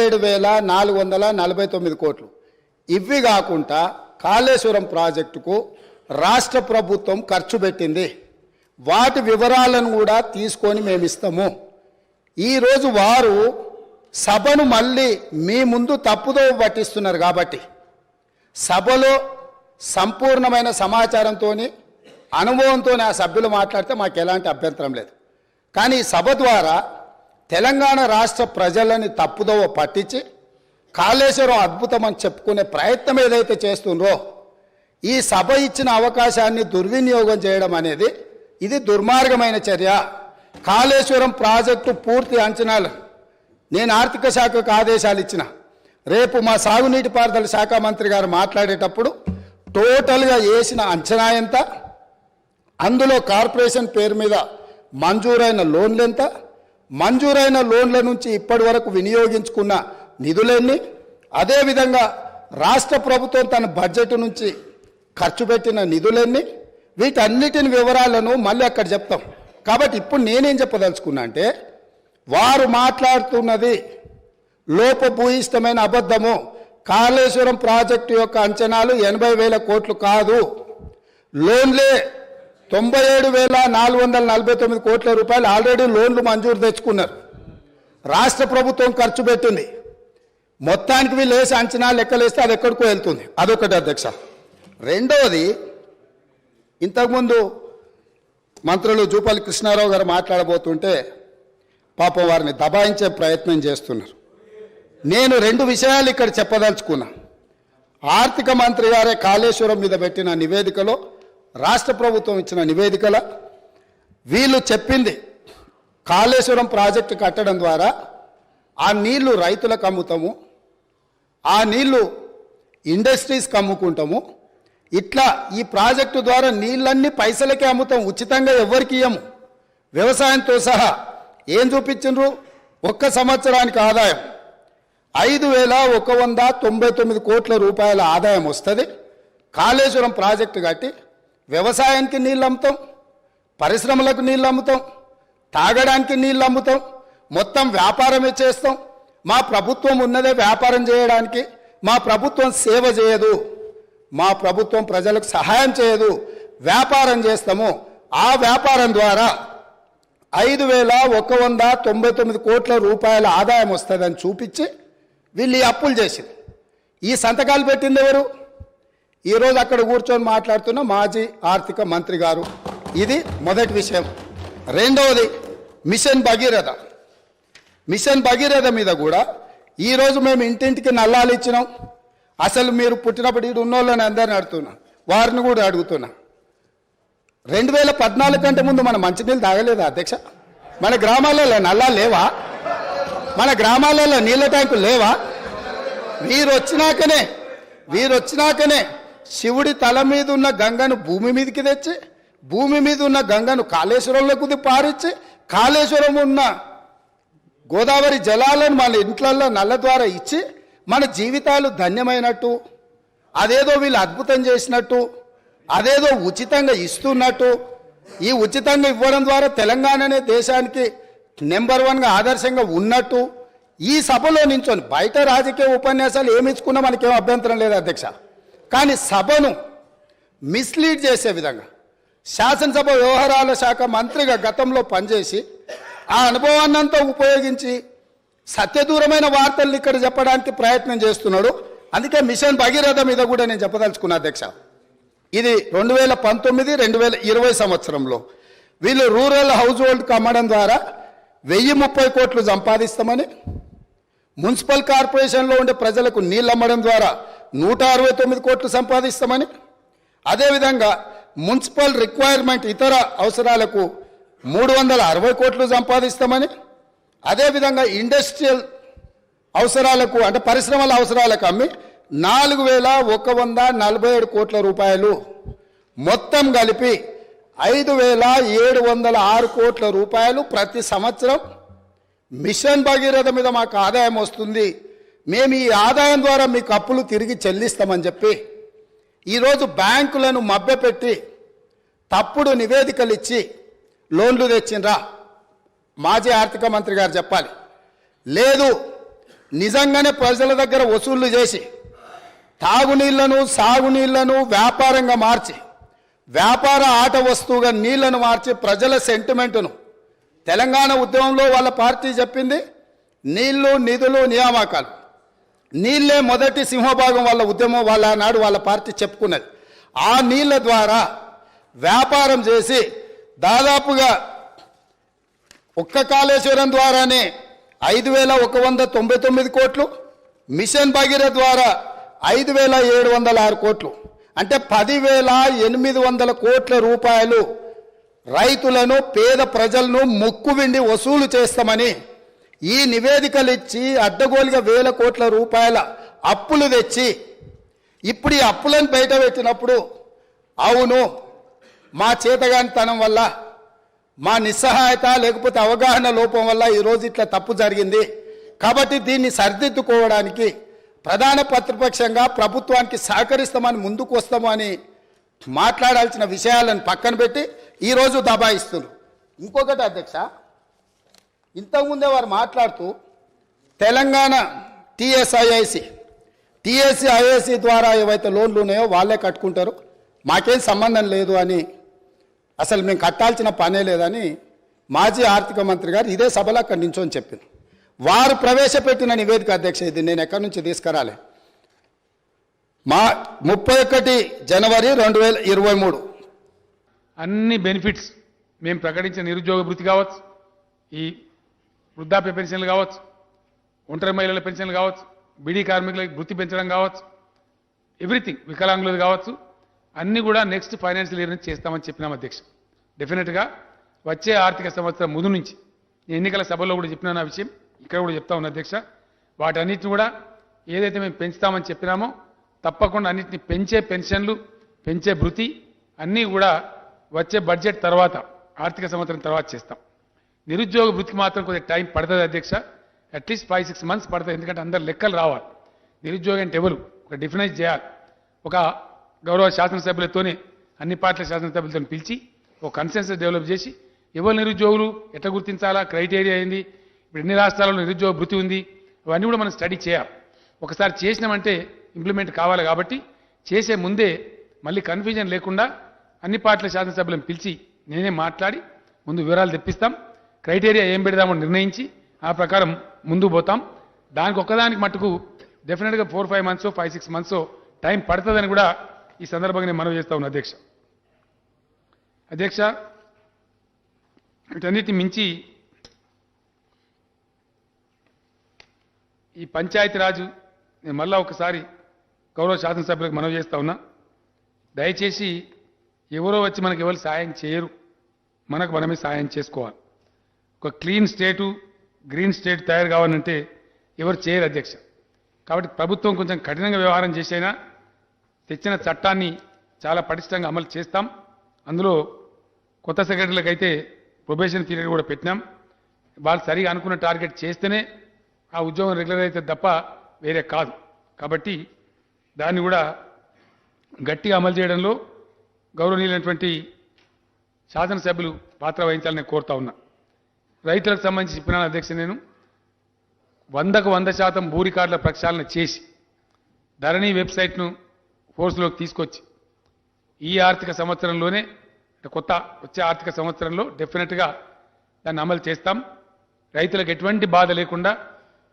97,449 కోట్లు. ఇవి కాకుండా కాళేశ్వరం ప్రాజెక్టుకు రాష్ట్ర ప్రభుత్వం ఖర్చు పెట్టింది. వాటి వివరాలను కూడా తీసుకొని మేము ఇస్తాము. ఈరోజు వారు సభను మళ్ళీ మీ ముందు తప్పుదో పట్టిస్తున్నారు కాబట్టి సభలో సంపూర్ణమైన సమాచారంతో అనుభవంతో ఆ సభ్యులు మాట్లాడితే మాకు ఎలాంటి అభ్యంతరం లేదు. కానీ సభ ద్వారా తెలంగాణ రాష్ట్ర ప్రజలని తప్పుదోవ పట్టించి కాళేశ్వరం అద్భుతం అని చెప్పుకునే ప్రయత్నం ఏదైతే చేస్తుండ్రో ఈ సభ ఇచ్చిన అవకాశాన్ని దుర్వినియోగం చేయడం అనేది ఇది దుర్మార్గమైన చర్య. కాళేశ్వరం ప్రాజెక్టు పూర్తి అంచనాలు నేను ఆర్థిక శాఖకు ఆదేశాలు ఇచ్చిన. రేపు మా సాగునీటి పారుదల శాఖ మంత్రి గారు మాట్లాడేటప్పుడు టోటల్గా వేసిన అంచనా ఎంత, అందులో కార్పొరేషన్ పేరు మీద మంజూరైన లోన్లు ఎంత, మంజూరైన లోన్ల నుంచి ఇప్పటి వరకు వినియోగించుకున్న నిధులెన్ని, అదేవిధంగా రాష్ట్ర ప్రభుత్వం తన బడ్జెట్ నుంచి ఖర్చు పెట్టిన నిధులెన్ని, వీటన్నిటిని వివరాలను మళ్ళీ అక్కడ చెప్తాం. కాబట్టి ఇప్పుడు నేనేం చెప్పదలుచుకున్నా అంటే వారు మాట్లాడుతున్నది లోపభూయిష్టమైన అబద్ధము. కాళేశ్వరం ప్రాజెక్టు యొక్క అంచనాలు 80,000 కోట్లు కాదు, లోన్లే 97,449 కోట్ల రూపాయలు ఆల్రెడీ లోన్లు మంజూరు తెచ్చుకున్నారు. రాష్ట్ర ప్రభుత్వం ఖర్చు పెట్టింది. మొత్తానికి వీళ్ళు వేసి అంచనాలు లెక్కలేస్తే అది ఎక్కడికో వెళ్తుంది. అదొకటి అధ్యక్ష. రెండవది, ఇంతకుముందు మంత్రులు జూపల్లి కృష్ణారావు గారు మాట్లాడబోతుంటే పాపం వారిని దబాయించే ప్రయత్నం చేస్తున్నారు. నేను 2 విషయాలు ఇక్కడ చెప్పదలుచుకున్నా. ఆర్థిక మంత్రి గారే కాళేశ్వరం మీద పెట్టిన నివేదికలో, రాష్ట్ర ప్రభుత్వం ఇచ్చిన నివేదికలో వీళ్ళు చెప్పింది కాళేశ్వరం ప్రాజెక్టు కట్టడం ద్వారా ఆ నీళ్లు రైతులకు అమ్ముతాము, ఆ నీళ్లు ఇండస్ట్రీస్కి అమ్ముకుంటాము, ఇట్లా ఈ ప్రాజెక్టు ద్వారా నీళ్ళన్నీ పైసలకే అమ్ముతాం, ఉచితంగా ఎవరికి ఇయ్యము. వ్యవసాయంతో సహా ఏం చూపించిండ్రు? ఒక్క సంవత్సరానికి ఆదాయం 5,199 కోట్ల రూపాయల ఆదాయం వస్తుంది. కాళేశ్వరం ప్రాజెక్టు కట్టి వ్యవసాయానికి నీళ్ళు అమ్ముతాం, పరిశ్రమలకు నీళ్ళు అమ్ముతాం, తాగడానికి నీళ్ళు అమ్ముతాం, మొత్తం వ్యాపారమే చేస్తాం. మా ప్రభుత్వం ఉన్నదే వ్యాపారం చేయడానికి. మా ప్రభుత్వం సేవ చేయదు, మా ప్రభుత్వం ప్రజలకు సహాయం చేయదు, వ్యాపారం చేస్తాము. ఆ వ్యాపారం ద్వారా 5,199 కోట్ల రూపాయల ఆదాయం వస్తుందని చూపించి వీళ్ళు ఈ అప్పులు చేసింది. ఈ సంతకాలు పెట్టింది ఎవరు? ఈరోజు అక్కడ కూర్చొని మాట్లాడుతున్న మాజీ ఆర్థిక మంత్రి గారు. ఇది మొదటి విషయం. రెండవది, మిషన్ భగీరథ. మిషన్ భగీరథ మీద కూడా ఈరోజు మేము ఇంటింటికి నల్లాలు ఇచ్చినాం. అసలు మీరు పుట్టినప్పుడు ఇటు ఉన్నోళ్ళని అందరిని అడుగుతున్నా, వారిని కూడా అడుగుతున్నా. 2014 కంటే ముందు మనం మంచినీళ్ళు తాగలేదా అధ్యక్ష? మన గ్రామాలలో నల్లాలు లేవా? మన గ్రామాలలో నీళ్ళ ట్యాంకులు లేవా? వీరొచ్చినాకనే శివుడి తల మీద ఉన్న గంగను భూమి మీదకి తెచ్చి, భూమి మీద ఉన్న గంగను కాళేశ్వరంలోకి పారిచ్చి, కాళేశ్వరం ఉన్న గోదావరి జలాలను మన ఇంట్లల్లో నల్ల ద్వారా ఇచ్చి మన జీవితాలు ధన్యమైనట్టు, అదేదో వీళ్ళు అద్భుతం చేసినట్టు, అదేదో ఉచితంగా ఇస్తున్నట్టు, ఈ ఉచితంగా ఇవ్వడం ద్వారా తెలంగాణనే దేశానికి నెంబర్ 1గా ఆదర్శంగా ఉన్నట్టు ఈ సభలో నించొని, బయట రాజకీయ ఉపన్యాసాలు ఏమి ఇచ్చుకున్నా మనకేం అభ్యంతరం లేదు అధ్యక్ష, కానీ సభను మిస్లీడ్ చేసే విధంగా శాసనసభ వ్యవహారాల శాఖ మంత్రిగా గతంలో పనిచేసి ఆ అనుభవాన్నంతా ఉపయోగించి సత్యదూరమైన వార్తల్ని ఇక్కడ చెప్పడానికి ప్రయత్నం చేస్తున్నాడు. అందుకే మిషన్ భగీరథ మీద కూడా నేను చెప్పదలుచుకున్నా అధ్యక్ష. ఇది 2019-2020 సంవత్సరంలో వీళ్ళు రూరల్ హౌస్ హోల్డ్కి అమ్మడం ద్వారా 1,030 కోట్లు సంపాదిస్తామని, మున్సిపల్ కార్పొరేషన్లో ఉండే ప్రజలకు నీళ్ళు అమ్మడం ద్వారా 169 కోట్లు సంపాదిస్తామని, అదేవిధంగా మున్సిపల్ రిక్వైర్మెంట్ ఇతర అవసరాలకు 360 కోట్లు సంపాదిస్తామని, అదేవిధంగా ఇండస్ట్రియల్ అవసరాలకు అంటే పరిశ్రమల అవసరాలకు అమ్మి 4,147 కోట్ల రూపాయలు, మొత్తం కలిపి 5,706 కోట్ల రూపాయలు ప్రతి సంవత్సరం మిషన్ భగీరథ మీద మాకు ఆదాయం వస్తుంది. మేము ఈ ఆదాయం ద్వారా మీకు అప్పులు తిరిగి చెల్లిస్తామని చెప్పి ఈరోజు బ్యాంకులను మభ్యపెట్టి తప్పుడు నివేదికలు ఇచ్చి లోన్లు తెచ్చిండ్రా? మాజీ ఆర్థిక మంత్రి గారు చెప్పాలి. లేదు, నిజంగానే ప్రజల దగ్గర వసూళ్లు చేసి తాగునీళ్లను సాగునీళ్లను వ్యాపారంగా మార్చి వ్యాపార ఆట వస్తువుగా నీళ్లను మార్చి ప్రజల సెంటిమెంటును తెలంగాణ ఉద్యమంలో వాళ్ళ పార్టీ చెప్పింది నీళ్లు నిధులు నియామకాలు నీళ్లే మొదటి సింహభాగం వాళ్ళ ఉద్యమం వాళ్ళ నాడు వాళ్ళ పార్టీ చెప్పుకున్నది. ఆ నీళ్ల ద్వారా వ్యాపారం చేసి దాదాపుగా ఒక్క కాళేశ్వరం ద్వారానే 5,199 కోట్లు, మిషన్ భగీరథ ద్వారా 5,706 కోట్లు, అంటే 10,800 కోట్ల రూపాయలు రైతులను పేద ప్రజలను ముక్కువిండి వసూలు చేస్తామని ఈ నివేదికలు ఇచ్చి అడ్డగోలుగా 1,000 కోట్ల రూపాయల అప్పులు తెచ్చి ఇప్పుడు ఈ అప్పులను బయట పెట్టినప్పుడు అవును మా చేతగానితనం వల్ల మా నిస్సహాయత లేకపోతే అవగాహన లోపం వల్ల ఈరోజు ఇట్లా తప్పు జరిగింది కాబట్టి దీన్ని సరిదిద్దుకోవడానికి ప్రధాన ప్రతిపక్షంగా ప్రభుత్వానికి సహకరిస్తామని ముందుకు వస్తాము అని మాట్లాడాల్సిన విషయాలను పక్కన పెట్టి ఈరోజు దబాయిస్తున్నారు. ఇంకొకటి అధ్యక్ష, ఇంతకుముందే వారు మాట్లాడుతూ తెలంగాణ టీఎస్ఐఐసి ద్వారా ఏవైతే లోన్లు ఉన్నాయో వాళ్ళే కట్టుకుంటారు, మాకేం సంబంధం లేదు అని, అసలు మేము కట్టాల్సిన పనే లేదని మాజీ ఆర్థిక మంత్రి గారు ఇదే సభలో అక్కడి నుంచో చెప్పింది. వారు ప్రవేశపెట్టిన నివేదిక అధ్యక్ష, ఇది నేను ఎక్కడి నుంచి తీసుకురాలే, మా 31 జనవరి 2023 అన్ని బెనిఫిట్స్ మేము ప్రకటించిన నిరుద్యోగ భృతి కావచ్చు, ఈ వృద్ధాప్య పెన్షన్లు కావచ్చు, ఒంటరి మహిళల పెన్షన్లు కావచ్చు, బీడీ కార్మికులకు భృతి పెంచడం కావచ్చు, ఎవ్రీథింగ్, వికలాంగులది కావచ్చు, అన్నీ కూడా నెక్స్ట్ ఫైనాన్షియల్ ఇయర్ నుంచి చేస్తామని చెప్పినాం అధ్యక్ష. డెఫినెట్గా వచ్చే ఆర్థిక సంవత్సరం ముందు నుంచి ఎన్నికల సభలో కూడా చెప్పినాను ఆ విషయం, ఇక్కడ కూడా చెప్తా ఉన్నా అధ్యక్ష. వాటన్నిటిని కూడా ఏదైతే మేము పెంచుతామని చెప్పినామో తప్పకుండా అన్నింటినీ పెంచే పెన్షన్లు, పెంచే భృతి అన్నీ కూడా వచ్చే బడ్జెట్ తర్వాత ఆర్థిక సంవత్సరం తర్వాత చేస్తాం. నిరుద్యోగ భృతికి మాత్రం కొద్దిగా టైం పడుతుంది అధ్యక్ష, అట్లీస్ట్ 5-6 మంత్స్ పడుతుంది. ఎందుకంటే అందరు లెక్కలు రావాలి, నిరుద్యోగం అంటే ఎవరు ఒక డిఫైన్ చేయాలి. ఒక గౌరవ శాసనసభ్యులతోనే అన్ని పార్టీల శాసనసభ్యులతో పిలిచి ఒక కన్సెన్సస్ డెవలప్ చేసి ఎవరు నిరుద్యోగులు ఎట్లా గుర్తించాలా, క్రైటీరియా ఏంది, ఇప్పుడు ఎన్ని రాష్ట్రాల్లో నిరుద్యోగ భృతి ఉంది, అవన్నీ కూడా మనం స్టడీ చేయాలి. ఒకసారి చేసినామంటే ఇంప్లిమెంట్ కావాలి. కాబట్టి చేసే ముందే మళ్ళీ కన్ఫ్యూజన్ లేకుండా అన్ని పార్టీల శాసనసభ్యులను పిలిచి నేనే మాట్లాడి ముందు వివరాలు తెప్పిస్తాం, క్రైటీరియా ఏం పెడదామో నిర్ణయించి ఆ ప్రకారం ముందుకు పోతాం. దానికి ఒక్కదానికి మట్టుకు డెఫినెట్గా 4-5 మంత్స్ 5-6 మంత్స్ టైం పడుతుందని కూడా ఈ సందర్భంగా నేను మనవి చేస్తా ఉన్నా అధ్యక్ష. వీటన్నిటి మించి ఈ పంచాయతీరాజు నేను మళ్ళా ఒకసారి గౌరవ శాసనసభ్యులకు మనవి చేస్తా ఉన్నా, దయచేసి ఎవరో వచ్చి మనకు ఎవరు సాయం చేయరు, మనకు మనమే సాయం చేసుకోవాలి. ఒక క్లీన్ స్టేటు, గ్రీన్ స్టేట్ తయారు కావాలంటే ఎవరు చేయరు అధ్యక్ష. కాబట్టి ప్రభుత్వం కొంచెం కఠినంగా వ్యవహారం చేసైనా తెచ్చిన చట్టాన్ని చాలా పటిష్టంగా అమలు చేస్తాం. అందులో కొత్త సెక్రటరీలకు అయితే ప్రొబేషన్ పీరియడ్ కూడా పెట్టినాం. వాళ్ళు సరిగా అనుకున్న టార్గెట్ చేస్తేనే ఆ ఉద్యోగం రెగ్యులర్ అయితే తప్ప వేరే కాదు. కాబట్టి దాన్ని కూడా గట్టిగా అమలు చేయడంలో గౌరవనీయులైనటువంటి శాసనసభ్యులు పాత్ర వహించాలని నేను కోరుతా ఉన్నా. రైతులకు సంబంధించి చెప్పినాను అధ్యక్ష, నేను 100కు 100% భూ రికార్డుల ప్రక్షాళన చేసి ధరణి వెబ్సైట్ను ఫోర్స్లోకి తీసుకొచ్చి ఈ ఆర్థిక సంవత్సరంలోనే, కొత్త వచ్చే ఆర్థిక సంవత్సరంలో డెఫినెట్గా దాన్ని అమలు చేస్తాం. రైతులకు ఎటువంటి బాధ లేకుండా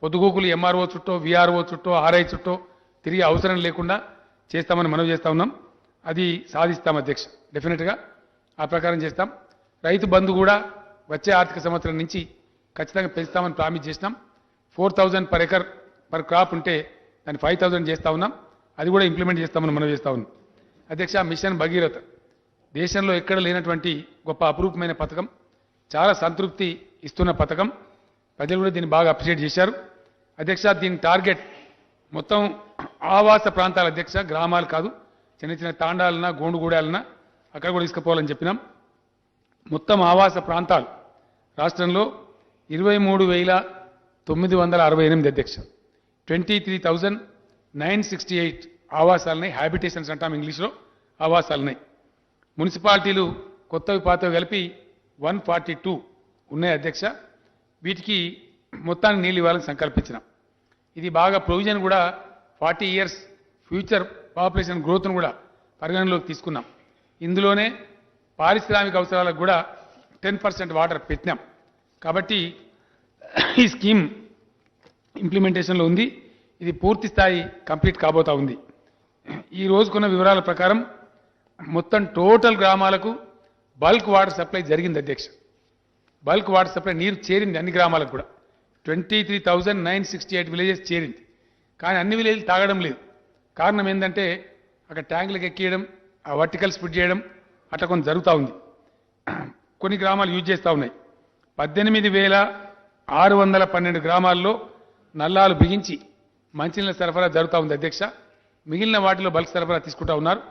పొద్దుగూకులు ఎంఆర్ఓ చుట్టూ, విఆర్ఓ చుట్టూ, ఆర్ఐ చుట్టూ తిరిగి అవసరం లేకుండా చేస్తామని మనవి చేస్తా ఉన్నాం. అది సాధిస్తాం అధ్యక్ష, డెఫినెట్గా ఆ ప్రకారం చేస్తాం. రైతు బంధు కూడా వచ్చే ఆర్థిక సంవత్సరం నుంచి ఖచ్చితంగా పెంచుతామని ప్రామిస్ చేసినాం. 4,000 per acre పర్ క్రాప్ ఉంటే దాన్ని 5,000 చేస్తా ఉన్నాం. అది కూడా ఇంప్లిమెంట్ చేస్తామని మనవి చేస్తా ఉన్నాం అధ్యక్ష. మిషన్ భగీరథ దేశంలో ఎక్కడ లేనటువంటి గొప్ప అపురూపమైన పథకం, చాలా సంతృప్తి ఇస్తున్న పథకం. ప్రజలు కూడా దీన్ని బాగా అప్రిషియేట్ చేశారు అధ్యక్ష. దీని టార్గెట్ మొత్తం ఆవాస ప్రాంతాల అధ్యక్ష, గ్రామాలు కాదు, చిన్న చిన్న తాండాలన్నా గోండుగూడాలన్నా అక్కడ కూడా తీసుకుపోవాలని చెప్పినాం. మొత్తం ఆవాస ప్రాంతాలు రాష్ట్రంలో 23,968 అధ్యక్ష. 23,968 ఆవాసాలున్నాయి, హ్యాబిటేషన్స్ అంటాం ఇంగ్లీష్లో, ఆవాసాలున్నాయి. మున్సిపాలిటీలు కొత్తవి పాతవి కలిపి 142 ఉన్నాయి అధ్యక్ష. వీటికి మొత్తానికి నీళ్ళు ఇవ్వాలని సంకల్పించినాం. ఇది బాగా ప్రొవిజన్ కూడా 40 ఇయర్స్ ఫ్యూచర్ పాపులేషన్ గ్రోత్ను కూడా పరిగణనలోకి తీసుకున్నాం. ఇందులోనే పారిశ్రామిక అవసరాలకు కూడా 10% వాటర్ పెట్టినాం. కాబట్టి ఈ స్కీమ్ ఇంప్లిమెంటేషన్లో ఉంది. ఇది పూర్తి స్థాయి కంప్లీట్ కాబోతా ఉంది. ఈ రోజుకున్న వివరాల ప్రకారం మొత్తం టోటల్ గ్రామాలకు బల్క్ వాటర్ సప్లై జరిగింది అధ్యక్ష. బల్క్ వాటర్ సప్లై నీరు చేరింది అన్ని గ్రామాలకు కూడా. 23,968 విలేజెస్ చేరింది. కానీ అన్ని విలేజ్లు తాగడం లేదు. కారణం ఏంటంటే అక్కడ ట్యాంకులకు ఎక్కియడం, ఆ వర్టికల్ స్ప్లిట్ చేయడం అట్లా కొంచెం జరుగుతూ ఉంది. కొన్ని గ్రామాలు యూజ్ చేస్తూ ఉన్నాయి. 18,612 గ్రామాల్లో నల్లాలు బిగించి మంచినీళ్ళ సరఫరా జరుగుతూ ఉంది అధ్యక్ష. మిగిలిన వాటిలో బల్క్ సరఫరా తీసుకుంటా ఉన్నారు.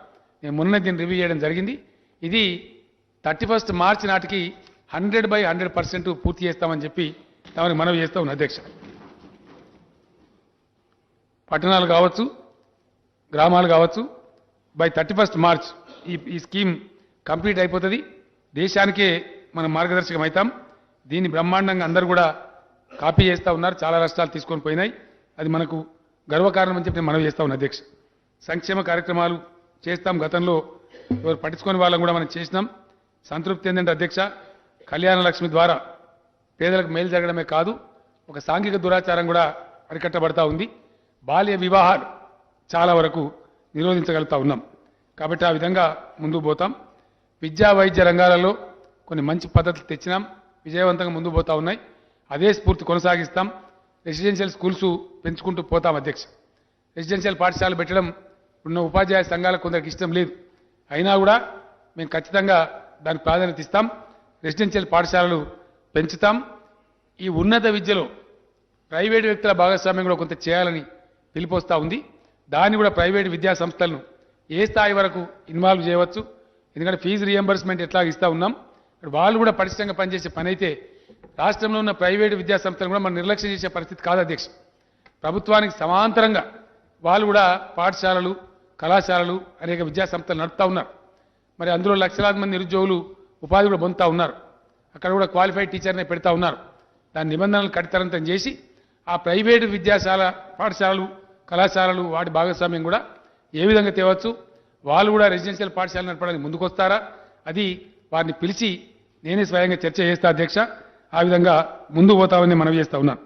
నేను మొన్న దీన్ని రివ్యూ చేయడం జరిగింది. ఇది 31 మార్చి నాటికి 100/100% పూర్తి చేస్తామని చెప్పి తమని మనవి చేస్తా ఉన్నా అధ్యక్ష. పట్టణాలు కావచ్చు, గ్రామాలు కావచ్చు, బై 31 మార్చ్ ఈ స్కీమ్ కంప్లీట్ అయిపోతుంది. దేశానికే మనం మార్గదర్శకం అవుతాం. దీన్ని బ్రహ్మాండంగా అందరూ కూడా కాపీ చేస్తూ ఉన్నారు. చాలా రాష్ట్రాలు తీసుకొని పోయినాయి. అది మనకు గర్వకారణం అని చెప్పి నేను మనవి చేస్తా ఉన్నా అధ్యక్ష. సంక్షేమ కార్యక్రమాలు చేస్తాం. గతంలో ఎవరు పట్టించుకొని వాళ్ళని కూడా మనం చేసినాం. సంతృప్తి ఏంటంటే అధ్యక్ష, కళ్యాణ లక్ష్మి ద్వారా పేదలకు మేలు జరగడమే కాదు, ఒక సాంఘిక దురాచారం కూడా అరికట్టబడతా ఉంది. బాల్య వివాహాలు చాలా వరకు నిరోధించగలుగుతా ఉన్నాం. కాబట్టి ఆ విధంగా ముందుకు పోతాం. విద్యా వైద్య రంగాలలో కొన్ని మంచి పద్ధతులు తెచ్చినాం. విజయవంతంగా ముందుకు పోతా ఉన్నాయి. అదే స్ఫూర్తి కొనసాగిస్తాం. రెసిడెన్షియల్ స్కూల్స్ పెంచుకుంటూ పోతాం అధ్యక్ష. రెసిడెన్షియల్ పాఠశాలలు పెట్టడం ఉన్న ఉపాధ్యాయ సంఘాలకు కొందరికి ఇష్టం లేదు. అయినా కూడా మేము ఖచ్చితంగా దానికి ప్రాధాన్యత ఇస్తాం. రెసిడెన్షియల్ పాఠశాలలు పెంచుతాం. ఈ ఉన్నత విద్యలో ప్రైవేటు వ్యక్తుల భాగస్వామ్యం కూడా కొంత చేయాలని పిలుపొస్తా ఉంది. దాన్ని కూడా ప్రైవేటు విద్యా సంస్థలను ఏ స్థాయి వరకు ఇన్వాల్వ్ చేయవచ్చు. ఎందుకంటే ఫీజు రియంబర్స్మెంట్ ఎట్లా ఇస్తా ఉన్నాం. వాళ్ళు కూడా పటిష్టంగా పనిచేసే పని అయితే రాష్ట్రంలో ఉన్న ప్రైవేటు విద్యా సంస్థలను కూడా మనం నిర్లక్ష్యం చేసే పరిస్థితి కాదు అధ్యక్ష. ప్రభుత్వానికి సమాంతరంగా వాళ్ళు కూడా పాఠశాలలు, కళాశాలలు, అనేక విద్యా సంస్థలు నడుపుతా ఉన్నారు. మరి అందులో లక్షలాది మంది నిరుద్యోగులు ఉపాధి కూడా పొందుతూ ఉన్నారు. అక్కడ కూడా క్వాలిఫైడ్ టీచర్నే పెడతా ఉన్నారు. దాని నిబంధనలు కఠితరంతం చేసి ఆ ప్రైవేటు పాఠశాలలు, కళాశాలలు వాటి భాగస్వామ్యం కూడా ఏ విధంగా తేవచ్చు, వాళ్ళు కూడా రెసిడెన్షియల్ పాఠశాలలు నడపడానికి ముందుకొస్తారా, అది వారిని పిలిచి నేనే స్వయంగా చర్చ చేస్తా అధ్యక్ష. ఆ విధంగా ముందుకు పోతామని మనవి చేస్తా ఉన్నాను.